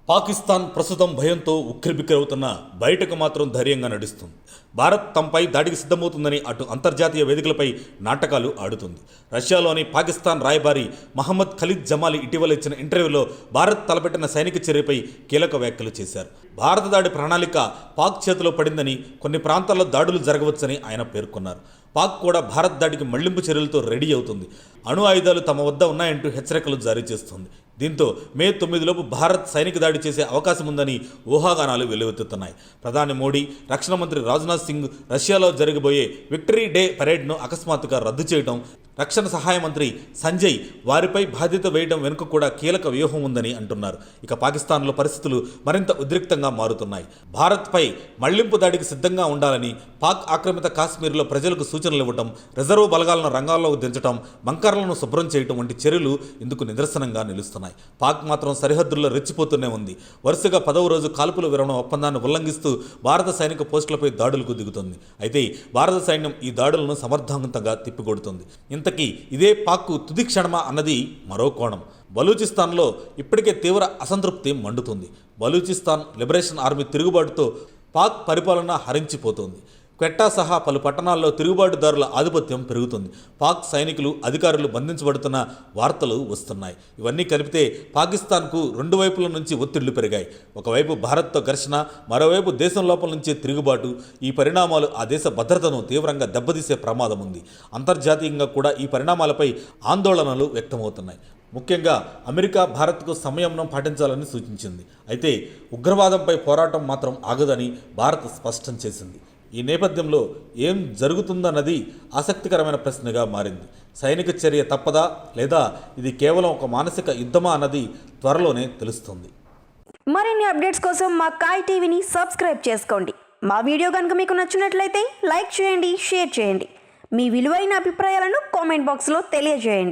పాకిస్తాన్ ప్రస్తుతం భయంతో ఉక్కిరిబిక్కిరవుతున్న బయటకు మాత్రం ధైర్యంగా నడుస్తుంది. భారత్ తమపై దాడికి సిద్ధమవుతుందని అటు అంతర్జాతీయ వేదికలపై నాటకాలు ఆడుతుంది. రష్యాలోని పాకిస్తాన్ రాయబారి మహమ్మద్ ఖలీద్ జమాలి ఇటీవల ఇచ్చిన ఇంటర్వ్యూలో భారత్ తలపెట్టిన సైనిక చర్యపై కీలక వ్యాఖ్యలు చేశారు. భారత దాడి ప్రణాళిక పాక్ చేతిలో పడిందని, కొన్ని ప్రాంతాల్లో దాడులు జరగవచ్చని ఆయన పేర్కొన్నారు. పాక్ కూడా భారత్ దాడికి మళ్లింపు చర్యలతో రెడీ అవుతుంది. అణు ఆయుధాలు తమ వద్ద ఉన్నాయంటూ హెచ్చరికలు జారీ చేస్తుంది. దీంతో మే 9లోపు భారత్ సైనిక దాడి చేసే అవకాశం ఉందని ఊహాగానాలు వెల్లువెత్తుతున్నాయి. ప్రధాని మోడీ, రక్షణ మంత్రి రాజ్నాథ్ సింగ్ రష్యాలో జరగబోయే విక్టరీ డే పరేడ్ను అకస్మాత్తుగా రద్దు చేయడం, రక్షణ సహాయ మంత్రి సంజయ్ వారిపై బాధ్యత వేయడం వెనుక కూడా కీలక వ్యూహం ఉందని అంటున్నారు. ఇక పాకిస్తాన్లో పరిస్థితులు మరింత ఉద్రిక్తంగా మారుతున్నాయి. భారత్పై మళ్లింపు దాడికి సిద్ధంగా ఉండాలని పాక్ ఆక్రమిత కాశ్మీర్లో ప్రజలకు సూచనలు ఇవ్వడం, రిజర్వ్ బలగాలను రంగాల్లోకి దించడం, బంకర్లను శుభ్రం చేయడం వంటి చర్యలు ఇందుకు నిదర్శనంగా నిలుస్తున్నాయి. పాక్ మాత్రం సరిహద్దుల్లో రెచ్చిపోతూనే ఉంది. వరుసగా 10వ రోజు కాల్పుల విరమణ ఒప్పందాన్ని ఉల్లంఘిస్తూ భారత సైనిక పోస్టులపై దాడులకు దిగుతుంది. అయితే భారత సైన్యం ఈ దాడులను సమర్థవంతంగా తిప్పికొడుతుంది. ఇంతకీ ఇదే పాక్కు తుది క్షణమా అన్నది మరో కోణం. బలూచిస్తాన్లో ఇప్పటికే తీవ్ర అసంతృప్తి మండుతుంది. బలూచిస్తాన్ లిబరేషన్ ఆర్మీ తిరుగుబాటుతో పాక్ పరిపాలన హరించిపోతుంది. క్వెట్టా సహా పలు పట్టణాల్లో తిరుగుబాటుదారుల ఆధిపత్యం పెరుగుతుంది. పాక్ సైనికులు, అధికారులు బంధించబడుతున్న వార్తలు వస్తున్నాయి. ఇవన్నీ కలిపితే పాకిస్తాన్కు రెండు వైపుల నుంచి ఒత్తిళ్లు పెరిగాయి. ఒకవైపు భారత్తో ఘర్షణ, మరోవైపు దేశం లోపల నుంచే తిరుగుబాటు. ఈ పరిణామాలు ఆ దేశ భద్రతను తీవ్రంగా దెబ్బతీసే ప్రమాదం ఉంది. అంతర్జాతీయంగా కూడా ఈ పరిణామాలపై ఆందోళనలు వ్యక్తమవుతున్నాయి. ముఖ్యంగా అమెరికా భారత్కు సంయమనం పాటించాలని సూచించింది. అయితే ఉగ్రవాదంపై పోరాటం మాత్రం ఆగదని భారత్ స్పష్టం చేసింది. ఈ నేపథ్యంలో ఏం జరుగుతుందన్నది ఆసక్తికరమైన ప్రశ్నగా మారింది. సైనిక చర్య తప్పదా, లేదా ఇది కేవలం ఒక మానసిక యుద్ధమా అన్నది త్వరలోనే తెలుస్తుంది. మరిన్ని అప్డేట్స్ కోసం మా కాయ్ టీవీని సబ్స్క్రైబ్ చేసుకోండి. మా వీడియో కనుక మీకు నచ్చినట్లయితే లైక్ చేయండి, షేర్ చేయండి. మీ విలువైన అభిప్రాయాలను కామెంట్ బాక్స్లో తెలియజేయండి.